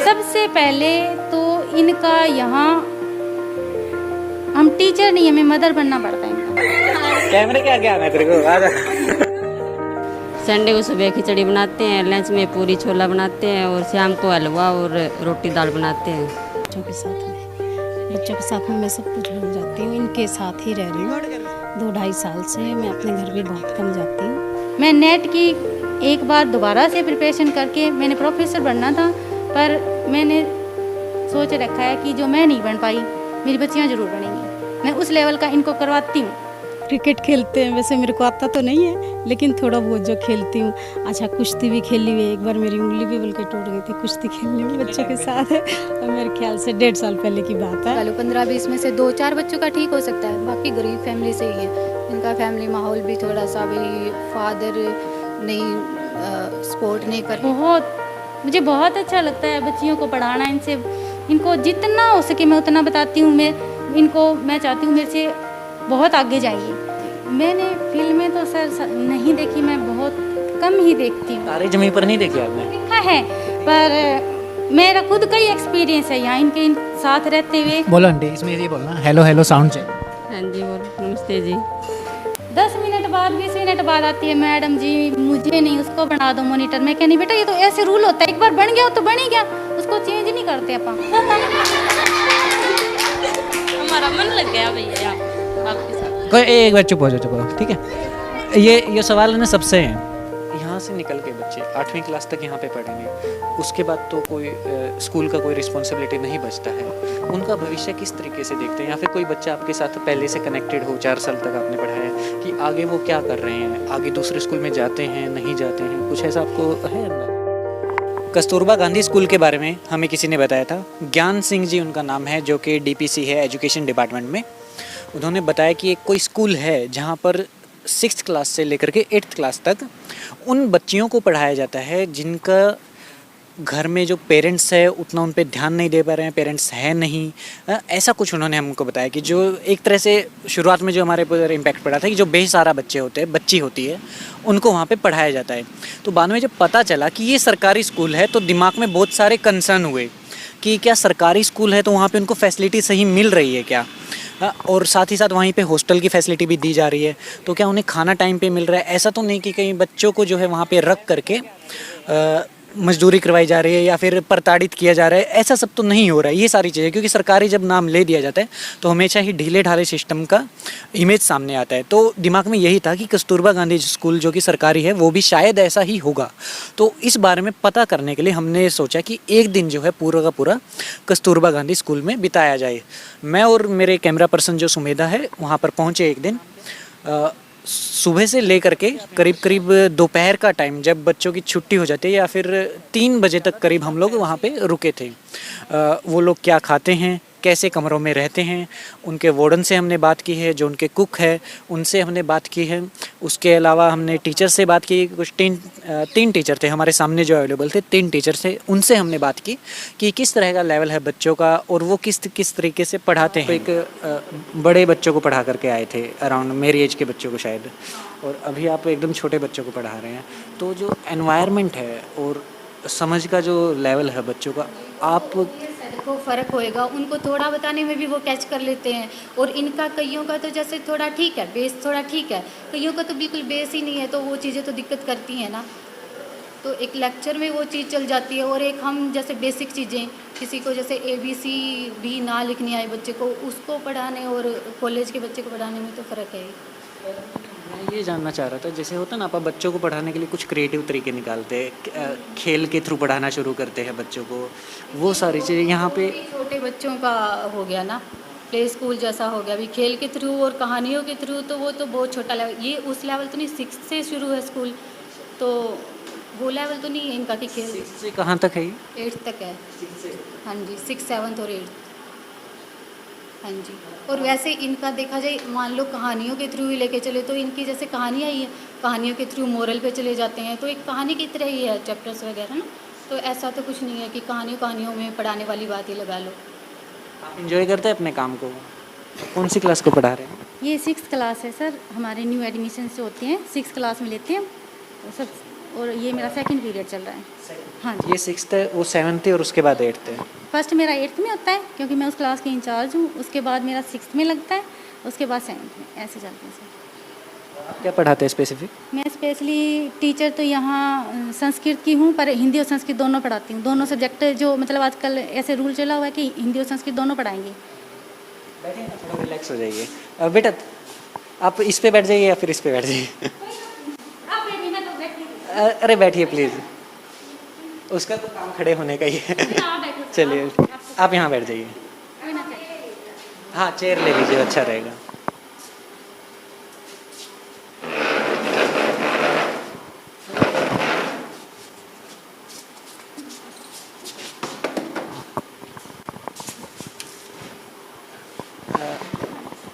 सबसे पहले तो इनका यहाँ, हम टीचर नहीं, हमें मदर बनना पड़ता है इनका। कैमरे के आगे आना है तेरे को, आ जा। संडे को सुबह खिचड़ी बनाते हैं, लंच में पूरी छोला बनाते हैं और शाम को हलवा और रोटी दाल बनाते हैं। बच्चों के साथ में मैं सब कुछ भूल जाती हूँ, इनके साथ ही रह रही हूँ 2-2.5 साल से। मैं अपने घर भी बहुत कम जाती हूँ। मैं नेट की एक बार दोबारा से प्रिपरेशन करके मैंने प्रोफेसर बनना था, पर मैंने सोच रखा है कि जो मैं नहीं बन पाई मेरी बच्चियाँ ज़रूर बनेंगी। मैं उस लेवल का इनको करवाती हूँ। क्रिकेट खेलते हैं, वैसे मेरे को आता तो नहीं है लेकिन थोड़ा बहुत जो खेलती हूँ। अच्छा, कुश्ती भी खेली हुई है, एक बार मेरी उंगली भी बल्कि टूट गई थी कुश्ती खेलने में बच्चों के साथ और मेरे ख्याल से 1.5 साल पहले की बात है। 15-20 में से 2-4 बच्चों का ठीक हो सकता है, बाकी गरीब फैमिली से ही है। इनका फैमिली माहौल भी थोड़ा सा, भाई फादर नहीं सपोर्ट नहीं कर। मुझे बहुत अच्छा लगता है बच्चियों को पढ़ाना। इनको जितना हो सके मैं उतना बताती हूँ। मैं चाहती हूँ मेरे से बहुत आगे जाइए। मैंने फिल्में तो सर नहीं देखी, मैं बहुत कम ही देखती हूँ। तारे ज़मीन पर नहीं देखी आपने? देखा है, पर मेरा खुद का ही एक्सपीरियंस है यहाँ इनके साथ रहते हुए। बोलो आंटी, इसमें ये बोलना हेलो हेलो साउंड चाहिए। हाँ जी, बोलो नमस्ते जी। 10 मिनट बाद 20 मिनट बाद आती है, मैडम जी मुझे नहीं, उसको बना दो मॉनिटर। मैं कहनी बेटा ये तो ऐसे रूल होता है, एक बार बन गया तो बन ही गया, उसको चेंज नहीं करते अपन। हमारा मन लग गया भैया आपके साथ। कोई एक बार चुप हो जाओ, चुप हो, ठीक है। ये सवाल है ना सबसे है। यहाँ से निकल के बच्चे 8वीं क्लास तक यहाँ पे पढ़ेंगे, उसके बाद तो कोई स्कूल का कोई रिस्पॉन्सिबिलिटी नहीं बचता है। उनका भविष्य किस तरीके से देखते हैं, या फिर कोई बच्चा आपके साथ पहले से कनेक्टेड हो, 4 साल तक आपने पढ़ाया है, कि आगे वो क्या कर रहे हैं, आगे दूसरे स्कूल में जाते हैं नहीं जाते हैं, कुछ ऐसा आपको है अंदाजा? कस्तूरबा गांधी स्कूल के बारे में हमें किसी ने बताया था, ज्ञान सिंह जी उनका नाम है, जो कि DPC है एजुकेशन डिपार्टमेंट में। उन्होंने बताया कि एक कोई स्कूल है जहाँ पर 6th क्लास से लेकर के 8th क्लास तक उन बच्चियों को पढ़ाया जाता है जिनका घर में जो पेरेंट्स है उतना उन पे ध्यान नहीं दे पा रहे हैं, पेरेंट्स है नहीं। ऐसा कुछ उन्होंने हमको बताया कि जो एक तरह से शुरुआत में जो हमारे पर इम्पैक्ट पड़ा था कि जो बेसहारा बच्चे होते हैं, बच्ची होती है, उनको वहाँ पे पढ़ाया जाता है। तो बाद में जब पता चला कि ये सरकारी स्कूल है तो दिमाग में बहुत सारे कंसर्न हुए कि क्या सरकारी स्कूल है तो वहाँ पे उनको फैसिलिटी सही मिल रही है क्या, और साथ ही साथ वहीं पे हॉस्टल की फैसिलिटी भी दी जा रही है, तो क्या उन्हें खाना टाइम पे मिल रहा है। ऐसा तो नहीं कि कहीं बच्चों को जो है वहाँ पे रख करके मजदूरी करवाई जा रही है या फिर प्रताड़ित किया जा रहा है, ऐसा सब तो नहीं हो रहा है। ये सारी चीज़ें, क्योंकि सरकारी जब नाम ले दिया जाता है तो हमेशा ही ढीले ढाले सिस्टम का इमेज सामने आता है। तो दिमाग में यही था कि कस्तूरबा गांधी स्कूल जो कि सरकारी है वो भी शायद ऐसा ही होगा। तो इस बारे में पता करने के लिए हमने सोचा कि एक दिन जो है पूरा का पूरा कस्तूरबा गांधी स्कूल में बिताया जाए। मैं और मेरे कैमरा पर्सन जो सुमेधा है वहाँ पर पहुँचे एक दिन। सुबह से लेकर के करीब दोपहर का टाइम, जब बच्चों की छुट्टी हो जाती है, या फिर 3 बजे तक करीब हम लोग वहाँ पे रुके थे। वो लोग क्या खाते हैं, कैसे कमरों में रहते हैं, उनके वार्डन से हमने बात की है, जो उनके कुक है उनसे हमने बात की है। उसके अलावा हमने टीचर से बात की, कुछ 3 टीचर थे हमारे सामने जो अवेलेबल थे, 3 टीचर से, उनसे हमने बात की कि किस तरह का लेवल है बच्चों का और वो किस तरीके से पढ़ाते हैं। एक बड़े बच्चों को पढ़ा करके आए थे, अराउंड मेरी एज के बच्चों को शायद, और अभी आप एकदम छोटे बच्चों को पढ़ा रहे हैं। तो जो एनवायरनमेंट है और समझ का जो लेवल है बच्चों का, आप को फ़र्क होएगा, उनको थोड़ा बताने में भी वो कैच कर लेते हैं। और इनका कईयों का तो जैसे थोड़ा ठीक है, बेस थोड़ा ठीक है, कईयों का तो बिल्कुल बेस ही नहीं है, तो वो चीज़ें तो दिक्कत करती हैं ना। तो एक लेक्चर में वो चीज़ चल जाती है, और एक हम जैसे बेसिक चीज़ें, किसी को जैसे ABC भी ना लिखनी आए बच्चे को, उसको पढ़ाने और कॉलेज के बच्चे को पढ़ाने में तो फ़र्क है। मैं ये जानना चाह रहा था, जैसे होता है ना, आप बच्चों को पढ़ाने के लिए कुछ क्रिएटिव तरीके निकालते हैं, खेल के थ्रू पढ़ाना शुरू करते हैं बच्चों को, वो सारी चीज़ें यहाँ पे छोटे बच्चों का हो गया ना, प्ले स्कूल जैसा हो गया अभी खेल के थ्रू और कहानियों के थ्रू, तो वो तो बहुत छोटा लेवल, ये उस लेवल तो नहीं, 6 से शुरू है स्कूल, तो वो लेवल तो नहीं है इनका कि खेल। 6 से कहाँ तक है ये? 8th तक है। हाँ जी, 6, 7 और 8th। हाँ जी। और वैसे इनका देखा जाए, मान लो कहानियों के थ्रू ही लेके चले, तो इनकी जैसे कहानियाँ ही है, कहानियों के थ्रू मोरल पे चले जाते हैं, तो एक कहानी की तरह ही है चैप्टर्स वगैरह ना। तो ऐसा तो कुछ नहीं है कि कहानियों में पढ़ाने वाली बात ही लगा लो। आप इंजॉय करते हैं अपने काम को? कौन सी क्लास को पढ़ा रहे हैं? ये 6th क्लास है सर, हमारे न्यू एडमिशन से होते हैं, 6th क्लास में लेते हैं, सब और ये मेरा सेकंड पीरियड चल रहा है। हाँ जी। ये 6th है, वो 7th है और उसके बाद 8th है। फर्स्ट मेरा 8th में होता है क्योंकि मैं उस क्लास की इंचार्ज हूँ, उसके बाद मेरा 6th में लगता है, उसके बाद 7th में, ऐसे चलते हैं सर। आप क्या पढ़ाते हैं स्पेसिफिक? मैं स्पेशली टीचर तो यहाँ संस्कृत की हूँ, पर हिंदी और संस्कृत दोनों पढ़ाती हूँ। दोनों सब्जेक्ट जो मतलब आजकल ऐसे रूल चला हुआ है कि हिंदी और संस्कृत दोनों पढ़ाएंगे। बैठिए ना, थोड़ा रिलैक्स हो जाइए। बेटा आप इस पे बैठ जाइए या फिर इस पे बैठ जाइए। अरे बैठिए प्लीज़, उसका तो काम खड़े होने का ही है। चलिए आप यहाँ बैठ जाइए। हाँ चेयर ले लीजिए, अच्छा रहेगा।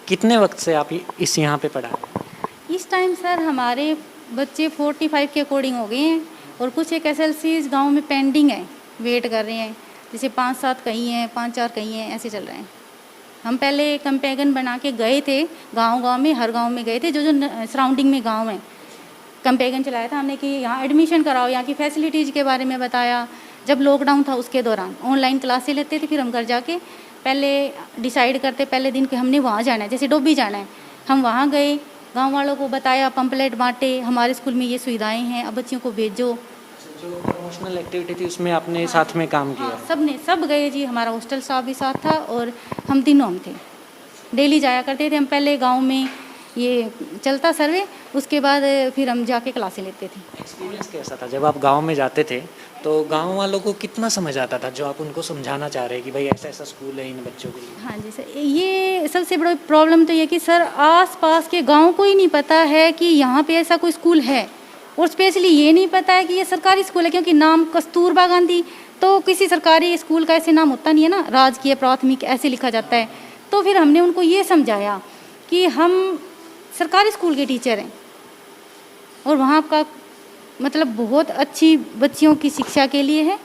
कितने वक्त से आप इस यहाँ पे पढ़ा रहे हैं? इस टाइम सर हमारे बच्चे 45 के अकॉर्डिंग हो गए हैं और कुछ एक SLC गांव में पेंडिंग है, वेट कर रहे हैं। जैसे 5-7 कहीं हैं, 5-4 कहीं हैं, ऐसे चल रहे हैं। हम पहले कंपेगन बना के गए थे गांव में, हर गांव में गए थे, जो सराउंडिंग में गांव हैं। कंपेगन चलाया था हमने कि यहाँ एडमिशन कराओ, यहाँ की फैसिलिटीज़ के बारे में बताया। जब लॉकडाउन था उसके दौरान ऑनलाइन क्लासें लेते थे, फिर हम घर जाके पहले डिसाइड करते पहले दिन कि हमने वहाँ जाना है, जैसे डोबी जाना है, हम वहाँ गए, गांव वालों को बताया, पंपलेट बांटे, हमारे स्कूल में ये सुविधाएं हैं, अब बच्चियों को भेजो। जो प्रमोशनल एक्टिविटी थी उसमें आपने साथ में काम किया? सब गए जी, हमारा हॉस्टल स्टाफ भी साथ था और हम तीनों हम थे, डेली जाया करते थे हम। पहले गांव में ये चलता सर्वे, उसके बाद फिर हम जाके क्लासें लेते थे। एक्सपीरियंस कैसा था जब आप गांव में जाते थे? तो गांव वालों को कितना समझ आता था जो आप उनको समझाना चाह रहे हैं कि भाई ऐसा ऐसा स्कूल है इन बच्चों के लिए? हाँ जी सर, ये सबसे बड़ी प्रॉब्लम तो ये कि सर आस-पास के गांव को ही नहीं पता है कि यहाँ पे ऐसा कोई स्कूल है, और स्पेशली ये नहीं पता है कि ये सरकारी स्कूल है, क्योंकि नाम कस्तूरबा गांधी, तो किसी सरकारी स्कूल का ऐसे नाम होता नहीं है ना, राजकीय प्राथमिक ऐसे लिखा जाता है। तो फिर हमने उनको ये समझाया कि हम सरकारी स्कूल के टीचर हैं और वहाँ का मतलब बहुत अच्छी बच्चियों की शिक्षा के लिए है,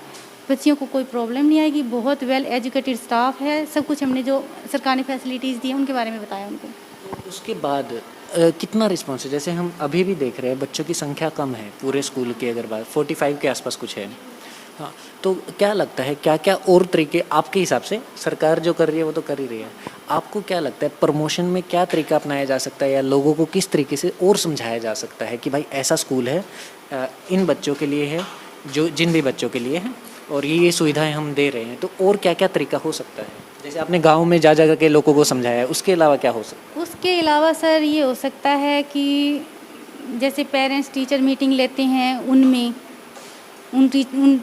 बच्चियों को कोई प्रॉब्लम नहीं आएगी, बहुत वेल एजुकेटेड स्टाफ है, सब कुछ हमने जो सरकारी फैसिलिटीज़ दी हैं उनके बारे में बताया उनको। तो उसके बाद कितना रिस्पॉन्स है? जैसे हम अभी भी देख रहे हैं बच्चों की संख्या कम है पूरे स्कूल की, अगर बात 45 के आसपास कुछ है। हाँ, तो क्या लगता है क्या क्या और तरीके आपके हिसाब से, सरकार जो कर रही है वो तो कर ही रही है, आपको क्या लगता है प्रमोशन में क्या तरीका अपनाया जा सकता है, या लोगों को किस तरीके से और समझाया जा सकता है कि भाई ऐसा स्कूल है, इन बच्चों के लिए है, जो जिन भी बच्चों के लिए है, और ये सुविधाएं हम दे रहे हैं, तो और क्या क्या तरीका हो सकता है? जैसे आपने गांव में जा जा के लोगों को समझाया है, उसके अलावा क्या हो सकता है? उसके अलावा सर ये हो सकता है कि जैसे पेरेंट्स टीचर मीटिंग लेते हैं, उनमें उन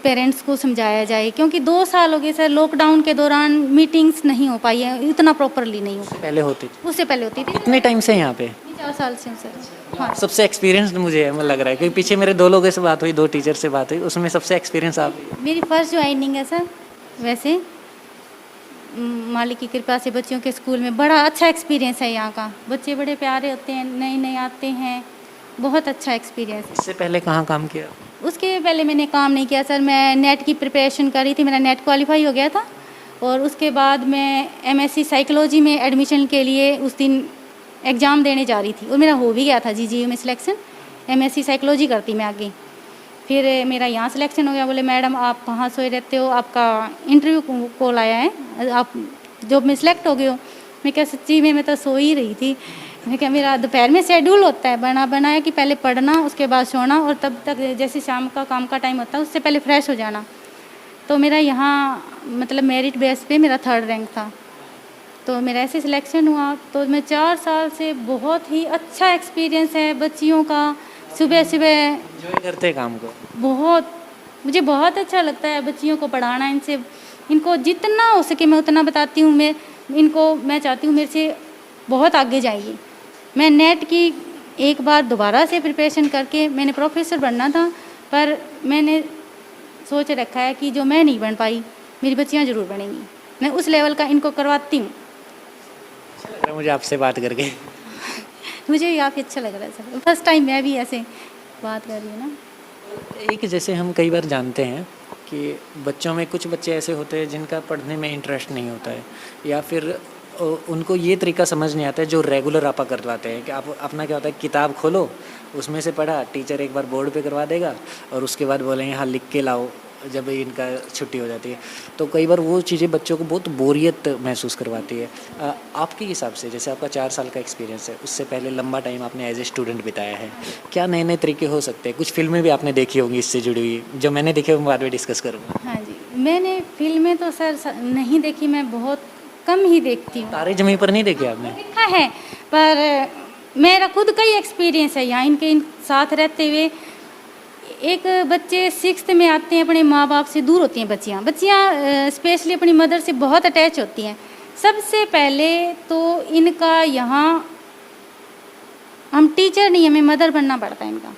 पेरेंट्स को समझाया जाए, क्योंकि 2 साल हो गए सर, लॉकडाउन के दौरान मीटिंग्स नहीं हो पाई है, इतना प्रॉपरली नहीं हो पाई। पहले होती थी? उससे पहले होती थी। कितने टाइम से यहाँ पे? 4 साल से हूँ सर। हाँ, सबसे एक्सपीरियंस मुझे लग रहा है, क्योंकि पीछे मेरे 2 लोगों से बात हुई, 2 टीचर से बात हुई, उसमें सबसे एक्सपीरियंस आप? मेरी फर्स्ट ज्वाइनिंग है सर। वैसे मालिक की कृपा से बच्चियों के स्कूल में बड़ा अच्छा एक्सपीरियंस है यहाँ का, बच्चे बड़े प्यारे होते हैं, नए नए आते हैं, बहुत अच्छा एक्सपीरियंस। इससे पहले कहाँ काम किया? उसके पहले मैंने काम नहीं किया सर, मैं नेट की प्रिपरेशन कर रही थी, मेरा नेट क्वालिफाई हो गया था, और उसके बाद मैं MSc साइकोलॉजी में एडमिशन के लिए उस दिन एग्ज़ाम देने जा रही थी, और मेरा हो भी गया था GGU में सिलेक्शन, MSc साइकोलॉजी करती मैं आगे। फिर मेरा यहाँ सिलेक्शन हो गया, बोले मैडम आप कहाँ सोए रहते हो, आपका इंटरव्यू कॉल आया है, आप जॉब में सिलेक्ट हो गए हो। मैं क्या सच्ची में, मैं तो सो ही रही थी। मैं क्या, मेरा दोपहर में शेड्यूल होता है बनाया कि पहले पढ़ना, उसके बाद सोना, और तब तक जैसे शाम का काम का टाइम होता है उससे पहले फ्रेश हो जाना। तो मेरा यहाँ मतलब मेरिट बेस पे मेरा 3rd रैंक था, तो मेरा ऐसे सिलेक्शन हुआ। तो मैं 4 साल से बहुत ही अच्छा एक्सपीरियंस है बच्चियों का, सुबह सुबह एंजॉय करते हैं काम को? बहुत, मुझे बहुत अच्छा लगता है बच्चियों को पढ़ाना, इनको जितना हो सके मैं उतना बताती हूँ। मैं चाहती हूँ मेरे से बहुत आगे जाइए। मैं नेट की एक बार दोबारा से प्रिपरेशन करके मैंने प्रोफेसर बनना था, पर मैंने सोच रखा है कि जो मैं नहीं बन पाई मेरी बच्चियाँ ज़रूर बनेंगी, मैं उस लेवल का इनको करवाती हूँ। अच्छा लग रहा है मुझे आपसे बात करके। मुझे भी काफ़ी अच्छा लग रहा है सर, फर्स्ट टाइम मैं भी ऐसे बात कर रही हूँ ना। एक जैसे हम कई बार जानते हैं कि बच्चों में कुछ बच्चे ऐसे होते हैं जिनका पढ़ने में इंटरेस्ट नहीं होता है, या फिर उनको ये तरीका समझ नहीं आता है जो रेगुलर आपा करवाते हैं कि आप अपना क्या होता है, किताब खोलो उसमें से पढ़ा, टीचर एक बार बोर्ड पे करवा देगा और उसके बाद बोलेंगे हाँ लिख के लाओ जब इनका छुट्टी हो जाती है। तो कई बार वो चीज़ें बच्चों को बहुत बोरियत महसूस करवाती है। आपके हिसाब से जैसे आपका 4 साल का एक्सपीरियंस है, उससे पहले लंबा टाइम आपने एज ए स्टूडेंट बिताया है, क्या नए नए तरीके हो सकते हैं? कुछ फिल्में भी आपने देखी होंगी इससे जुड़ी हुई, जो मैंने देखी वो बाद में डिस्कस करूँगा। हाँ जी, मैंने फिल्में तो सर नहीं देखी, मैं बहुत कम ही देखती हूँ। तारे ज़मीं पर नहीं देखे आपने? देखा है, पर मेरा खुद का ही एक्सपीरियंस है यहाँ इन साथ रहते हुए। एक बच्चे 6th में आते हैं, अपने माँ बाप से दूर होती हैं बच्चियाँ स्पेशली अपनी मदर से बहुत अटैच होती हैं। सबसे पहले तो इनका यहाँ हम टीचर नहीं, हमें मदर बनना पड़ता है इनका।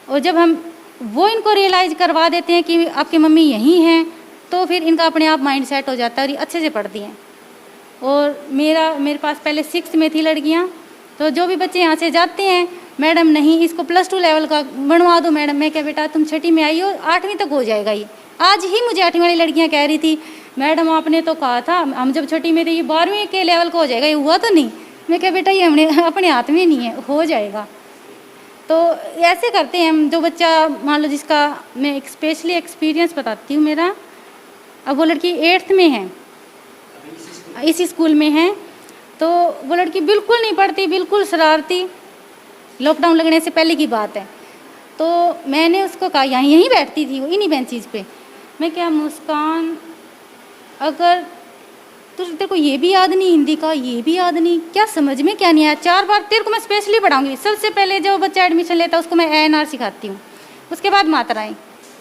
और जब हम वो इनको रियलाइज़ करवा देते हैं कि आपकी मम्मी यहीं हैं, तो फिर इनका अपने आप माइंड सेट हो जाता है और ये अच्छे से पढ़ती हैं। और मेरे पास पहले 6th में थी लड़कियाँ, तो जो भी बच्चे यहाँ से जाते हैं, मैडम नहीं इसको +2 लेवल का बनवा दो मैडम। मैं क्या बेटा तुम 6ठी में आई हो, 8वीं तक हो जाएगा ये। आज ही मुझे 8वीं वाली लड़कियाँ कह रही थी मैडम आपने तो कहा था हम जब 6ठी में थे ये 12वीं के लेवल का हो जाएगा, ये हुआ तो नहीं। मैं क्या बेटा ये हमने अपने हाथ में नहीं है, हो जाएगा। तो ऐसे करते हैं हम। जो बच्चा मान लो जिसका मैं एक स्पेशली एक्सपीरियंस बताती हूँ मेरा, अब वो लड़की 8th में है, इसी स्कूल में है, तो वो लड़की बिल्कुल नहीं पढ़ती, बिल्कुल शरारती। लॉकडाउन लगने से पहले की बात है। तो मैंने उसको कहा, यहीं बैठती थी वो इन्हीं बेंचीज पे, मैं क्या मुस्कान अगर तेरे को ये भी याद नहीं, हिंदी का ये भी याद नहीं, क्या समझ में क्या नहीं आया, 4 बार तेरे को मैं स्पेशली पढ़ाऊंगी। सबसे पहले जो बच्चा एडमिशन लेता है उसको मैं ANR सिखाती हूँ, उसके बाद मात्राएं,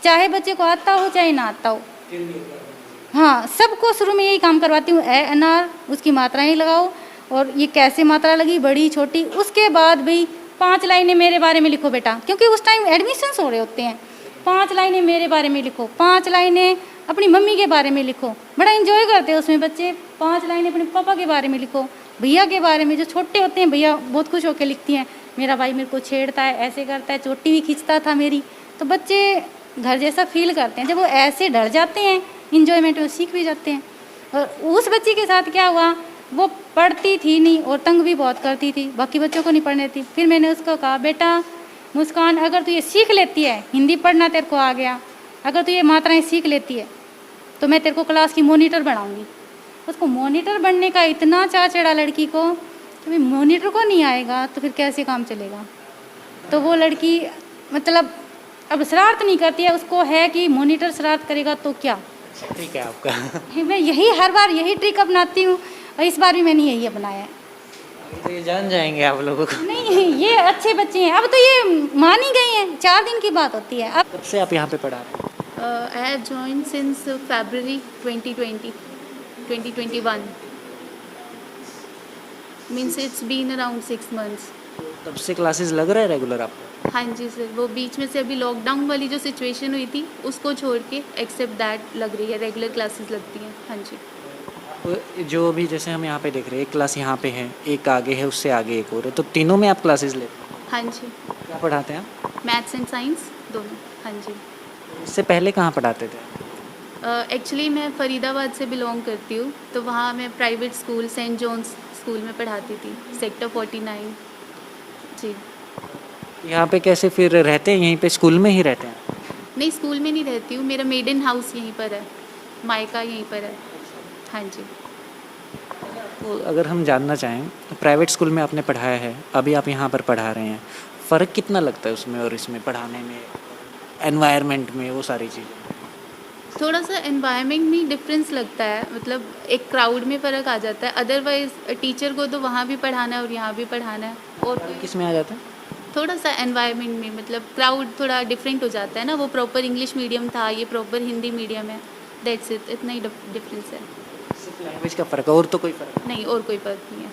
चाहे बच्चे को आता हो चाहे ना आता हो। हाँ, सबको शुरू में यही काम करवाती हूँ, ANR, उसकी मात्राएं लगाओ और ये कैसे मात्रा लगी, बड़ी छोटी। उसके बाद भाई 5 लाइनें मेरे बारे में लिखो बेटा, क्योंकि उस टाइम एडमिशन्स हो रहे होते हैं। 5 लाइनें मेरे बारे में लिखो, 5 लाइनें अपनी मम्मी के बारे में लिखो। बड़ा एंजॉय करते हैं उसमें बच्चे। 5 लाइनें अपने पापा के बारे में लिखो, भैया के बारे में। जो छोटे होते हैं भैया बहुत खुश होकर लिखती हैं, मेरा भाई मेरे को छेड़ता है, ऐसे करता है, चोटी भी खींचता था मेरी। तो बच्चे घर जैसा फील करते हैं। जब वो ऐसे डर जाते हैं, इंजॉयमेंट में सीख भी जाते हैं। और उस बच्ची के साथ क्या हुआ, वो पढ़ती थी नहीं और तंग भी बहुत करती थी, बाकी बच्चों को नहीं पढ़ने देती। फिर मैंने उसको कहा बेटा मुस्कान अगर तू ये सीख लेती है, हिंदी पढ़ना तेरे को आ गया, अगर तू ये मात्राएं सीख लेती है तो मैं तेरे को क्लास की मॉनिटर बनाऊंगी। उसको मॉनिटर बनने का इतना चाह चढ़ा लड़की को कि भाई मॉनिटर को नहीं आएगा तो फिर कैसे काम चलेगा। तो वो लड़की मतलब अब शरारत नहीं करती है, उसको है कि मॉनिटर शरारत करेगा तो क्या। ठीक है आपका। मैं यही हर बार यही ट्रिक अपनाती हूँ और इस बार भी मैंने यही अपनाया है। तो ये जान जाएंगे आप लोगों को। नहीं ये अच्छे बच्चे हैं, अब तो ये मान ही गए हैं, 4 दिन की बात होती है। अब कब से आप यहाँ पे पढ़ा रहे हैं? I have joined since February 2021. Means it's been around 6 months. तब से क्लासेस लग रहा है रेगुलर आपको? हाँ जी सर, वो बीच में से अभी लॉकडाउन वाली जो सिचुएशन हुई थी उसको छोड़ के एक्सेप्ट दैट लग रही है, रेगुलर क्लासेस लगती हैं। हाँ जी। तो जो अभी जैसे हम यहाँ पे देख रहे हैं, एक क्लास यहाँ पे है, एक आगे है, उससे आगे एक और है, तो तीनों में आप क्लासेस लेते हैं? हाँ जी, क्या पढ़ाते हैं आप? मैथ्स एंड साइंस दोनों। हाँ जी। इससे पहले कहाँ पढ़ाते थे? एक्चुअली मैं फरीदाबाद से बिलोंग करती हूँ, तो वहाँ मैं private school saint John's school में पढ़ाती थी, सेक्टर 49। जी। यहाँ पे कैसे फिर रहते हैं? यहीं पे स्कूल में ही रहते हैं? नहीं, स्कूल में नहीं रहती हूँ, मेरा मेडन हाउस यहीं पर है, मायका यहीं पर है। हाँ जी। तो अगर हम जानना चाहें तो प्राइवेट स्कूल में आपने पढ़ाया है, अभी आप यहाँ पर पढ़ा रहे हैं, फ़र्क कितना लगता है उसमें और इसमें पढ़ाने में, एनवायरनमेंट में, वो सारी चीज़ें? थोड़ा सा एनवायरनमेंट में डिफरेंस लगता है, मतलब एक क्राउड में फ़र्क आ जाता है। अदरवाइज़ टीचर को तो वहाँ भी पढ़ाना है और यहाँ भी पढ़ाना है। और किस में आ जाता है? थोड़ा सा एनवायरनमेंट में मतलब क्राउड थोड़ा डिफरेंट हो जाता है ना, वो प्रॉपर इंग्लिश मीडियम था, ये प्रॉपर हिंदी मीडियम है। दैट्स इट, इतना ही डिफरेंस है। सिर्फ लैंग्वेज का फ़र्क है और तो कोई फ़र्क नहीं, और कोई फ़र्क नहीं है।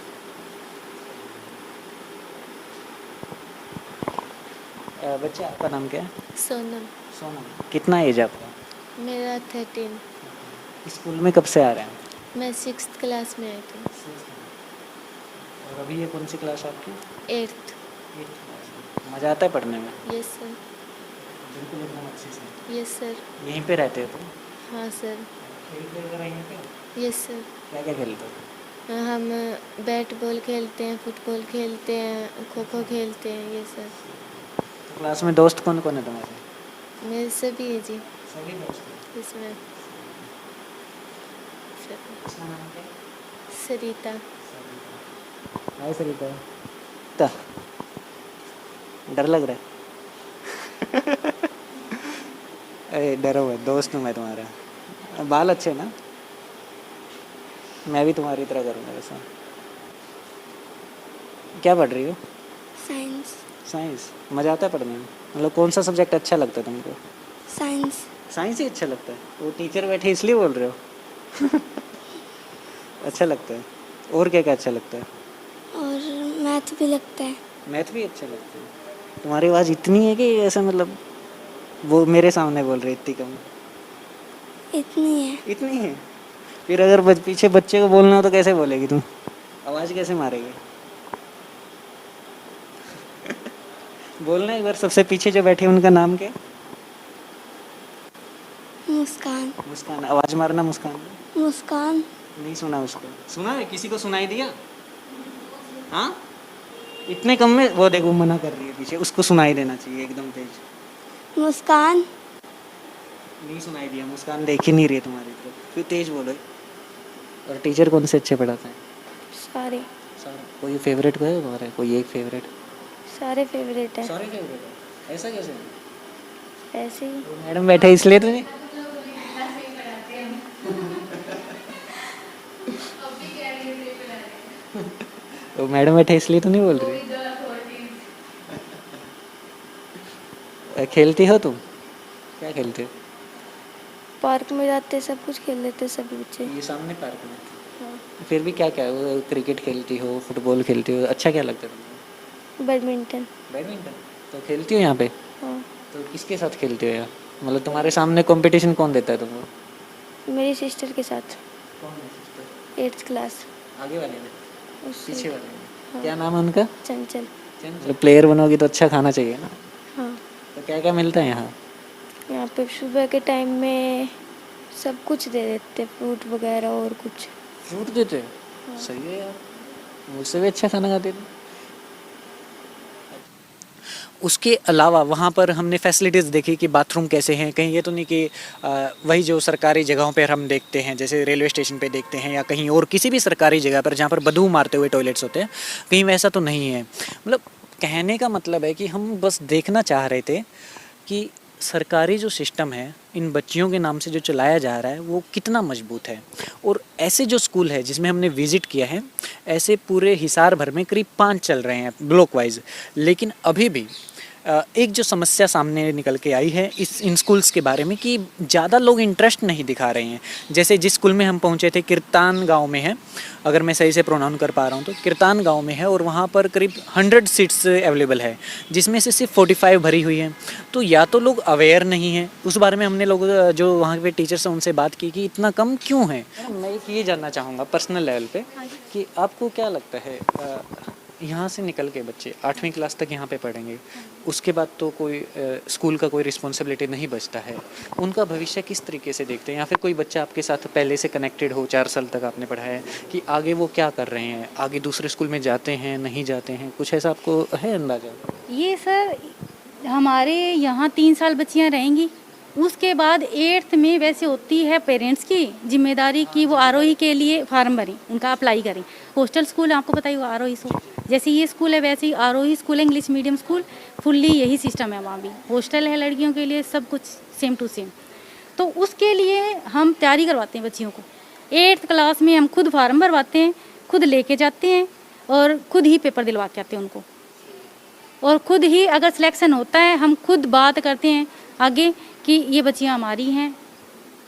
नहीं। बच्चे आपका नाम क्या है? सोनम। सोनम। कितना एज है आपका? मेरा 13। स्कूल में कब से आ रहे हैं? मैं 6th क्लास में आई थी। और अभी ये कौन सी क्लास है आपकी? 8th। मज़ा आता है पढ़ने में? Yes sir. बिल्कुल एकदम अच्छे से। Yes sir. यहीं पे रहते हो तुम? हाँ सर। खेलते वगैरह यहीं पे? Yes sir. क्या क्या खेलते हो? हम बैट बॉल खेलते हैं, फुटबॉल खेलते हैं, खो खो खेलते हैं, ये सर। तो क्लास में दोस्त कौन कौन है तुम्हारे? मेरे सभी है जी सभी दोस्त। इसमें। इसका नाम क्या है? सरिता। हाय सरिता। ता डर लग रहा है? अरे डरो मत, दोस्त हूँ मैं तुम्हारा। बाल अच्छे हैं ना? मैं भी तुम्हारी तरह करूँगा वैसा। क्या पढ़ रही हो? साइंस। साइंस। मज़ा आता है पढ़ने में? मतलब कौन सा सब्जेक्ट अच्छा लगता है तुमको? साइंस। साइंस ही अच्छा लगता है? वो टीचर बैठे इसलिए बोल रहे हो? अच्छा लगता है। और क्या क्या अच्छा लगता है? और मैथ भी लगता है। मैथ भी अच्छा लगता है। तुम्हारी आवाज़ इतनी है कि ऐसा मतलब वो मेरे सामने बोल रहे इतनी कम? इतनी है। इतनी है? फिर अगर पीछे बच्चे को बोलना हो तो कैसे बोलेगी तुम? आवाज़ कैसे मारेगी? बोलना एक बार, सबसे पीछे जो बैठे उनका नाम क्या है? मुस्कान। मुस्कान। आवाज़ मारना मुस्कान। मुस्कान। नहीं सुना उसको? सुना है? किसी को सुनाई दिया? हाँ, इतने कम में? वो देखो मना कर रही है पीछे, उसको सुनाई देना चाहिए एकदम तेज। मुस्कान। नहीं सुनाई दिया? मुस्कान देख ही नहीं रही है तुम्हारी तरफ, फिर तेज बोलो। और टीचर कौन से अच्छे पढ़ाते हैं? सारे। सारे। कोई फेवरेट है तुम्हारे? कोई एक फेवरेट? सारे फेवरेट है। सारे फेवरेट है? ऐसा कैसे? ऐसे ही। तो मैडम बैठे इसलिए तो नहीं? तो मैडम बैठे इसलिए तो नहीं बोल रही? खेलती हो तुम? क्या खेलते हो? पार्क में जाते सब कुछ खेल लेते सभी बच्चे। ये सामने पार्क में? हाँ। फिर भी क्या क्या वो क्रिकेट खेलती हो, फुटबॉल खेलती हो, अच्छा क्या लगता है तुमको? बैडमिंटन। बैडमिंटन तो खेलती हो यहाँ पे? हाँ। तो किसके साथ खेलती हो यार? मतलब तुम्हारे सामने कंपटीशन कौन देता है तुमको? मेरी सिस्टर के साथ। कौन है सिस्टर? 8th class. आगे वाले में? उससे। पीछे वाले में? हाँ। क्या नाम है उनका? चंचल। मतलब प्लेयर बनोगी तो अच्छा खाना चाहिए ना? हाँ। तो क्या क्या मिलता है यहाँ? यहाँ पे सुबह के टाइम में सब कुछ दे देते, फ्रूट वगैरह और कुछ। फ्रूट देते हैं? सही है यार, मुझसे भी अच्छा खाना खाते थे। उसके अलावा वहाँ पर हमने फैसिलिटीज़ देखी कि बाथरूम कैसे हैं। कहीं ये तो नहीं कि वही जो सरकारी जगहों पर हम देखते हैं, जैसे रेलवे स्टेशन पे देखते हैं या कहीं और किसी भी सरकारी जगह पर जहाँ पर बदबू मारते हुए टॉयलेट्स होते हैं, कहीं वैसा तो नहीं है। मतलब कहने का मतलब है कि हम बस देखना चाह रहे थे कि सरकारी जो सिस्टम है इन बच्चियों के नाम से जो चलाया जा रहा है वो कितना मजबूत है। और ऐसे जो स्कूल है जिसमें हमने विज़िट किया है, ऐसे पूरे हिसार भर में करीब 5 चल रहे हैं ब्लॉक वाइज। लेकिन अभी भी एक जो समस्या सामने निकल के आई है इन स्कूल्स के बारे में कि ज़्यादा लोग इंटरेस्ट नहीं दिखा रहे हैं। जैसे जिस स्कूल में हम पहुँचे थे, किरतान गांव में है, अगर मैं सही से प्रोनाउंस कर पा रहा हूँ तो किरतान गांव में है, और वहाँ पर करीब 100 सीट्स अवेलेबल है, जिसमें से सिर्फ 45 भरी हुई हैं। तो या तो लोग अवेयर नहीं हैं उस बारे में। हमने लोग जो वहाँ पे टीचर्स हैं उनसे बात की कि इतना कम क्यों है। मैं एक ये जानना चाहूँगा पर्सनल लेवल पे कि आपको क्या लगता है, यहाँ से निकल के बच्चे 8वीं क्लास तक यहाँ पे पढ़ेंगे, उसके बाद तो कोई स्कूल का कोई रिस्पॉन्सिबिलिटी नहीं बचता है, उनका भविष्य किस तरीके से देखते हैं? या फिर कोई बच्चा आपके साथ पहले से कनेक्टेड हो, 4 साल तक आपने पढ़ाया है, कि आगे वो क्या कर रहे हैं, आगे दूसरे स्कूल में जाते हैं नहीं जाते हैं, कुछ ऐसा आपको है अंदाज़ा? ये सर हमारे यहाँ 3 साल बच्चियाँ रहेंगी, उसके बाद 8th में वैसे होती है पेरेंट्स की जिम्मेदारी कि वो आरोही के लिए फार्म भरें, उनका अप्लाई करें। हॉस्टल स्कूल आपको पता ही होगा, आरोही स्कूल जैसे ये स्कूल है वैसे ही आरोही स्कूल है, इंग्लिश मीडियम स्कूल, फुल्ली यही सिस्टम है। वहाँ भी हॉस्टल है लड़कियों के लिए, सब कुछ सेम टू सेम। तो उसके लिए हम तैयारी करवाते हैं बच्चियों को। 8th क्लास में हम खुद फार्म भरवाते हैं, खुद लेके जाते हैं और खुद ही पेपर दिलवा के आते हैं उनको। और खुद ही अगर सिलेक्शन होता है हम खुद बात करते हैं आगे कि ये बच्चियाँ हमारी हैं,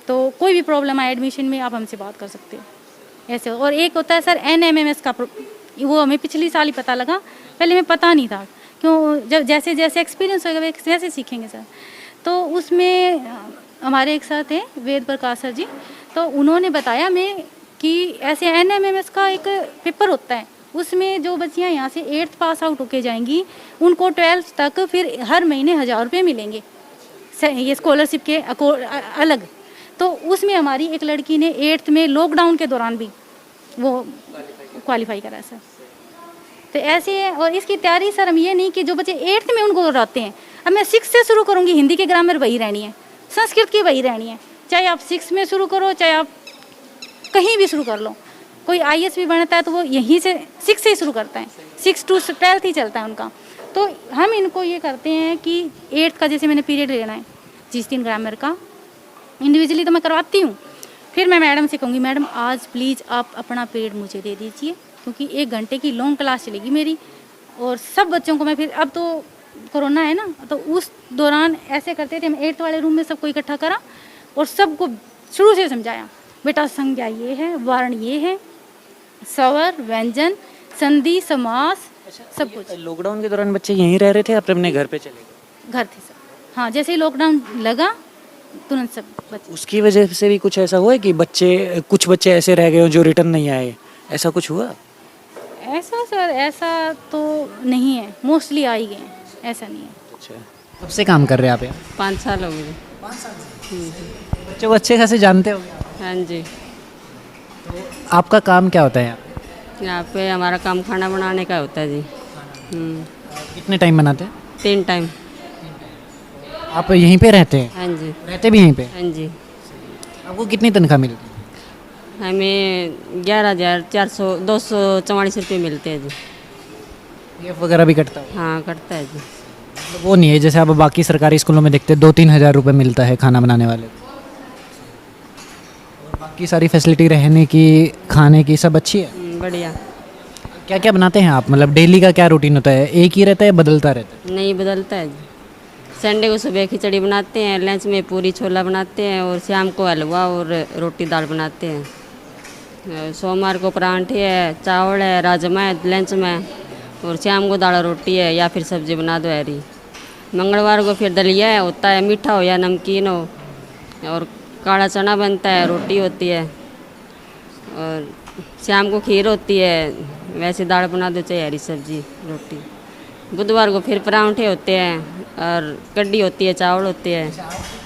तो कोई भी प्रॉब्लम आए एडमिशन में आप हमसे बात कर सकते हो ऐसे। और एक होता है सर NMMS का, वो हमें पिछली साल ही पता लगा, पहले हमें पता नहीं था। क्यों? जब जैसे जैसे एक्सपीरियंस होगा वैसे सीखेंगे सर। तो उसमें हमारे एक साथ हैं वेद प्रकाश सर जी, तो उन्होंने बताया हमें कि ऐसे NMMS का एक पेपर होता है, उसमें जो बच्चियाँ यहाँ से 8th पास आउट होके जाएंगी उनको 12th तक फिर हर महीने 1000 रुपये मिलेंगे ये स्कॉलरशिप के अलग। तो उसमें हमारी एक लड़की ने 8th में लॉकडाउन के दौरान भी वो क्वालिफाई करा सर। तो ऐसे है। और इसकी तैयारी सर हम ये नहीं कि जो बच्चे 8th में उनको रहते हैं, अब मैं 6 से शुरू करूँगी, हिंदी की ग्रामर वही रहनी है, संस्कृत की वही रहनी है, चाहे आप 6 में शुरू करो चाहे आप कहीं भी शुरू कर लो। कोई IAS भी बनता है तो वो यहीं से 6 से ही शुरू करता है, 6 to 12th ही चलता है उनका। तो हम इनको ये करते हैं कि 8th का जैसे मैंने पीरियड लेना है जिस दिन ग्रामर का, इंडिविजुअली तो मैं करवाती हूँ, फिर मैं मैडम से कहूँगी मैडम आज प्लीज़ आप अपना पीरियड मुझे दे दीजिए, क्योंकि 1 घंटे की लॉन्ग क्लास चलेगी मेरी। और सब बच्चों को मैं फिर, अब तो कोरोना है ना, तो उस दौरान ऐसे करते थे हम 8th वाले रूम में सबको इकट्ठा करा और सबको शुरू से समझाया, बेटा संज्ञा ये है, वर्ण ये है, स्वर, व्यंजन, संधि, समास, सब कुछ। लॉकडाउन के दौरान बच्चे यहीं रह रहे थे, आप अपने घर पे चले गए? घर थे सर। हाँ, जैसे ही लॉकडाउन लगा तुरंत सब बच्चे। उसकी वजह से भी कुछ ऐसा हुआ है कि कुछ बच्चे ऐसे रह गए हो जो रिटर्न नहीं आए, ऐसा कुछ हुआ? ऐसा सर, ऐसा तो नहीं है, मोस्टली आ ही गए हैं, ऐसा नहीं है। अच्छा, कब से काम कर रहे हैं आप यहाँ? 5 साल हो गए। बच्चों को अच्छे खासे जानते हो? हाँ जी। आपका काम क्या होता है यहाँ? यहाँ पे हमारा काम खाना बनाने का होता है जी। कितने टाइम बनाते हैं? 3 टाइम। आप यहीं पे रहते हैं? हाँ जी। रहते भी यहीं पे? हाँ जी। आपको कितनी तनख्वाह मिलती है? हमें 11,244 रुपये मिलते हैं जी। PF वगैरह भी कटता है? हाँ कटता है जी। मतलब वो नहीं है जैसे आप बाकी सरकारी स्कूलों में देखते हैं 2-3 हज़ार रुपये मिलता है खाना बनाने वाले को। और बाकी सारी फैसिलिटी रहने की, खाने की सब अच्छी है? बढ़िया। क्या क्या बनाते हैं आप? मतलब डेली का क्या रूटीन होता है? एक ही रहता है, बदलता रहता है? नहीं बदलता है जी। संडे को सुबह खिचड़ी बनाते हैं, लंच में पूरी छोला बनाते हैं और शाम को हलवा और रोटी दाल बनाते हैं। सोमवार को परांठे है, चावल है, राजमा है लंच में, और शाम को दाल रोटी है या फिर सब्जी बना दो हरी। मंगलवार को फिर दलिया है, होता है मीठा हो या नमकीन हो, और काला चना बनता है, रोटी होती है, और शाम को खीर होती है, वैसे दाल बना दो चाहे हरी सब्जी रोटी। बुधवार को फिर परांठे होते हैं और कड्डी होती है, चावल होते हैं।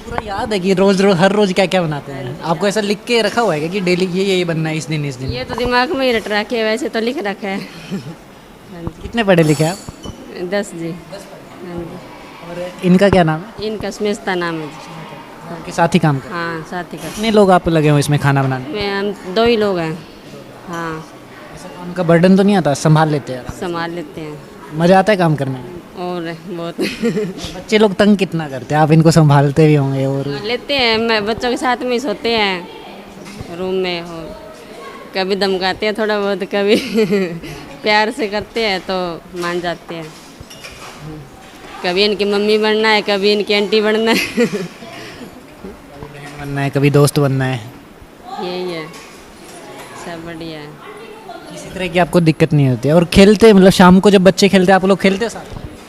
पूरा याद है कि रोज हर रोज क्या क्या बनाते हैं? आपको ऐसा लिख के रखा हुआ है क्या कि डेली ये बनना है इस दिन? ये तो दिमाग में ही रट रखे है, वैसे तो लिख रखा है। हाँ जी। कितने पढ़े लिखे आप? 10 जी। हाँ जी। और इनका क्या नाम है? इनका स्मिता नाम है जी। उनके साथ ही काम कर? हाँ साथ ही का। कितने लोग आप लगे हो इसमें खाना बनाने? में हम 2 ही लोग हैं। हाँ ऐसा काम का बर्डन तो नहीं आता? संभाल लेते हैं? संभाल लेते हैं। मज़ा आता है काम करने में? और बहुत बच्चे लोग तंग कितना करते हैं? आप इनको संभालते भी होंगे? और लेते हैं, मैं बच्चों के साथ में ही सोते हैं रूम में, और कभी धमकाते हैं थोड़ा बहुत, कभी प्यार से करते हैं तो मान जाते हैं। कभी इनकी मम्मी बनना है, कभी इनकी आंटी बनना है। बनना है, कभी दोस्त बनना है। यही है, सब बढ़िया है। किसी तरह की आपको दिक्कत नहीं होती है? और खेलते, मतलब शाम को जब बच्चे खेलते हैं आप लोग खेलते हो साथ?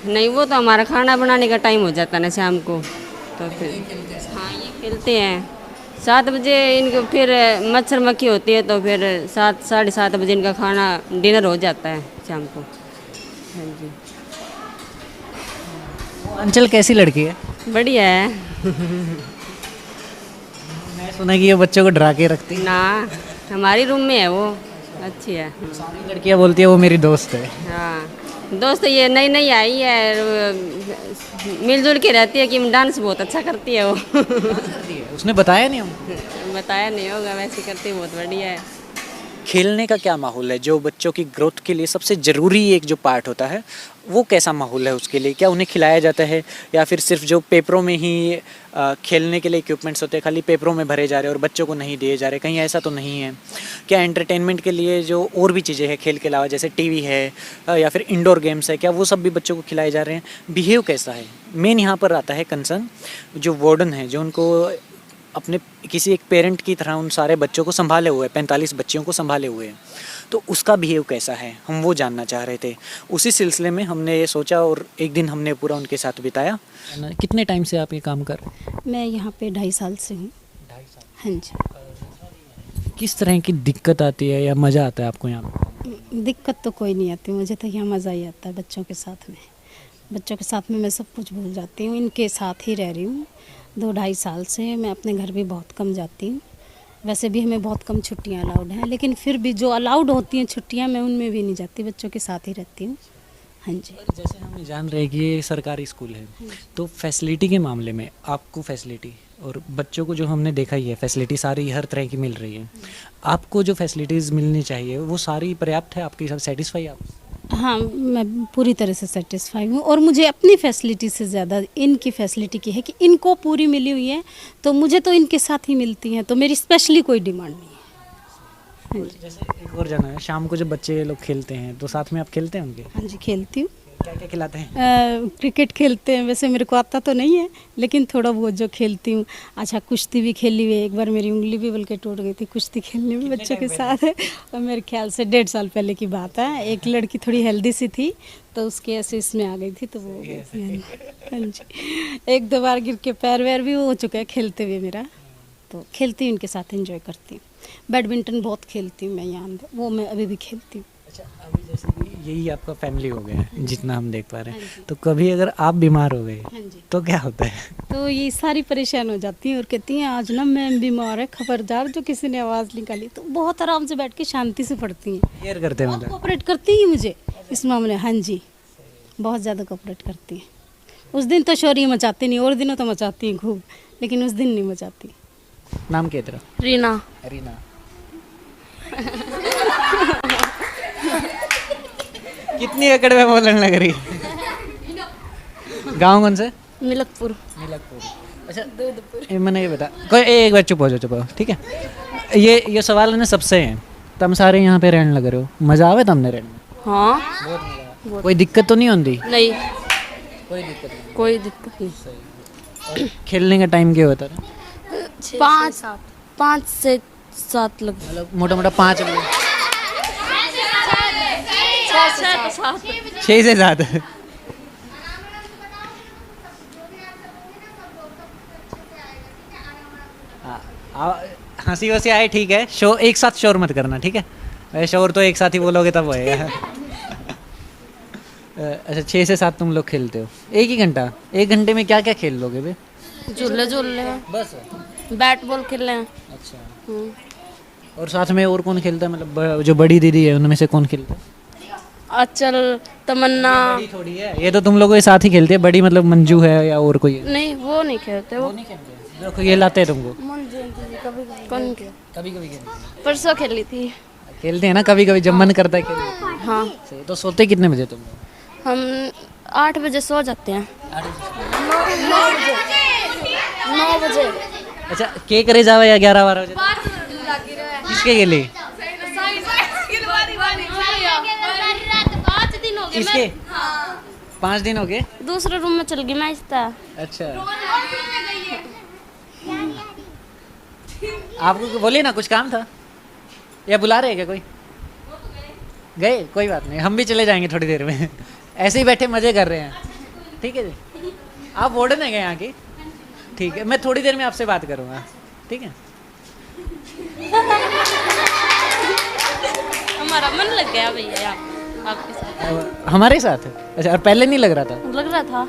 नहीं, वो तो हमारा खाना बनाने का टाइम हो जाता है ना शाम को, तो फिर हाँ ये खेलते हैं। 7 बजे इनको फिर मच्छर मक्खी होती है, तो फिर 7 साढ़े 7 बजे इनका खाना डिनर हो जाता है शाम को। हाँ जी। अंचल कैसी लड़की है? बढ़िया है। मैं सुना कि ये बच्चों को डरा के रखती है। ना, हमारी रूम में है वो, अच्छी है। सारी लड़कियां बोलती है वो मेरी दोस्त है। हाँ दोस्त ये नई नई आई है, मिलजुल के रहती है कि डांस बहुत अच्छा करती है वो। उसने बताया नहीं हमको? बताया नहीं होगा, वैसे करती है, बहुत बढ़िया है। खेलने का क्या माहौल है जो बच्चों की ग्रोथ के लिए सबसे ज़रूरी एक जो पार्ट होता है, वो कैसा माहौल है उसके लिए? क्या उन्हें खिलाया जाता है या फिर सिर्फ जो पेपरों में ही खेलने के लिए इक्विपमेंट्स होते हैं खाली पेपरों में भरे जा रहे हैं और बच्चों को नहीं दिए जा रहे? कहीं ऐसा तो नहीं है? क्या एंटरटेनमेंट के लिए जो और भी चीज़ें हैं खेल के अलावा, जैसे टीवी है या फिर इंडोर गेम्स है, क्या वो सब भी बच्चों को खिलाए जा रहे हैं? बिहेव कैसा है? मेन यहाँ पर आता है कंसर्न जो वार्डन है, जो उनको अपने किसी एक पेरेंट की तरह उन सारे बच्चों को संभाले हुए, 45 बच्चियों को संभाले हुए हैं, तो उसका बिहेव कैसा है हम वो जानना चाह रहे थे। उसी सिलसिले में हमने ये सोचा और एक दिन हमने पूरा उनके साथ बिताया। कितने टाइम से आप ये काम कर रहे हैं? मैं यहाँ पे 2.5 साल से हूँ। 2.5 साल। हाँ जी। किस तरह की दिक्कत आती है या मज़ा आता है आपको यहाँ पर? दिक्कत तो कोई नहीं आती, मुझे तो यहाँ मज़ा ही आता है बच्चों के साथ में। बच्चों के साथ में मैं सब कुछ भूल जाती हूँ, इनके साथ ही रह रही हूँ। 2-2.5 साल से मैं अपने घर भी बहुत कम जाती हूँ। वैसे भी हमें बहुत कम छुट्टियाँ अलाउड हैं, लेकिन फिर भी जो अलाउड होती हैं छुट्टियाँ मैं उनमें भी नहीं जाती, बच्चों के साथ ही रहती हूँ। हाँ जी। जैसे हम जान रहे हैं कि ये सरकारी स्कूल है, तो फैसिलिटी के मामले में आपको फैसिलिटी और बच्चों को जो हमने देखा ही है फैसिलिटी सारी हर तरह की मिल रही है, आपको जो फैसिलिटीज़ मिलनी चाहिए वो सारी पर्याप्त है आपके साथ, सेटिस्फाई आप? हाँ, मैं पूरी तरह से सेटिस्फाई हूँ और मुझे अपनी फैसिलिटी से ज़्यादा इनकी फैसिलिटी की है कि इनको पूरी मिली हुई है, तो मुझे तो इनके साथ ही मिलती हैं, तो मेरी स्पेशली कोई डिमांड नहीं है। हाँ जी। जैसे एक और जाना है, शाम को जब बच्चे लोग खेलते हैं तो साथ में आप खेलते हैं उनके? हाँ जी, खेलती हूँ। क्या क्या खिलाते हैं? क्रिकेट खेलते हैं, वैसे मेरे को आता तो नहीं है, लेकिन थोड़ा बहुत जो खेलती हूँ। अच्छा, कुश्ती भी खेली हुई है, एक बार मेरी उंगली भी बल्कि टूट गई थी कुश्ती खेलने में बच्चों के साथ है, और मेरे ख्याल से 1.5 साल पहले की बात है। एक लड़की थोड़ी हेल्दी सी थी, तो उसके ऐसे इसमें आ गई थी, तो वो हाँ जी, 1-2 बार गिर के पैर वैर भी हो चुका है खेलते हुए मेरा, तो खेलती हूँ उनके साथ, एंजॉय करती हूँ। बैडमिंटन बहुत खेलती हूँ मैं यहाँ अंदर, वो मैं अभी भी खेलती हूँ। अच्छा, अभी जैसे कि यही आपका फैमिली हो गया है जितना हम देख पा रहे हैं, तो कभी अगर आप बीमार हो गए हाँ जी। तो क्या होता है? तो ये सारी परेशान हो जाती हैं और कहती हैं आज ना मैं बीमार है, खबरदार जो किसी ने आवाज़ निकाली, तो बहुत आराम से बैठ के शांति से पढ़ती हैं। केयर करते हैं बहुत मतलब? कोऑपरेट करती हैं मुझे इस मामले। हाँ जी, बहुत ज़्यादा कोऑपरेट करती हैं। उस दिन तो शोर मचाती नहीं, और दिनों तो मचाती हैं खूब, लेकिन उस दिन नहीं मचाती। नाम क्या है तेरा? रीना। रीना। कितनी एकड़ में बोलने लग रही? गांव कौन से? मिलकपुर। मिलकपुर। अच्छा, मैंने ये बता, कोई एक बार चुप हो जाओ, चुप हो, ठीक है? ये सवाल है सबसे हैं, तुम सारे यहाँ पे रहने लग रहे हो, मजा आवे तुमने रहने में? हाँ। कोई दिक्कत तो नहीं होती? नहीं, कोई दिक्कत नहीं। कोई दिक्कत नहीं। खेलने का टाइम क्या होता है? 5 से 7 लग, मतलब मोटा मोटा 5 बजे, 6 से 7। हंसी वसी आए ठीक है, शो एक साथ शोर मत करना, ठीक है? शोर तो एक साथ ही बोलोगे तब होएगा। अच्छा, 6 से 7 तुम लोग खेलते हो, एक ही घंटा? 1 घंटे में क्या क्या खेल लोगे बे? झूले झूल रहे हैं, बस? बैट बॉल खेल रहे हैं। अच्छा, और साथ में और कौन खेलता है, मतलब जो बड़ी दीदी है उनमें से कौन खेलता है? अचल, तमन्ना। बड़ी थोड़ी है ये, तो तुम लोगों के साथ ही खेलती है बड़ी, मतलब मंजू है या और कोई है? नहीं, वो नहीं खेलते, वो नहीं खेलते, देखो ये लाते हैं तुमको? कौन कभी कभी खेलते परसों खेली थी। हैं ना, कभी कभी जब मन करता है खेलने। हाँ, सही। तो सोते कितने बजे तुम लोग? हम 8 बजे सो जाते हैं। 9 बजे। अच्छा, के करे जावे या 11-12 बजे? किसके के लिए? किसके? 5 दिन हो गए? दूसरे रूम में चल गई मैं इसता। अच्छा, आपको बोलिए ना, कुछ काम था या बुला रहे हैं क्या कोई? गए? कोई बात नहीं, हम भी चले जाएंगे थोड़ी देर में। ऐसे ही बैठे मजे कर रहे हैं, ठीक है जी? आप वार्डन है क्या यहाँ की? ठीक है, मैं थोड़ी देर में आपसे बात करूँगा, ठीक है? हमारा मन लग गया भैया आपके साथ। हमारे साथ? अच्छा, और पहले नहीं लग रहा था? लग रहा था।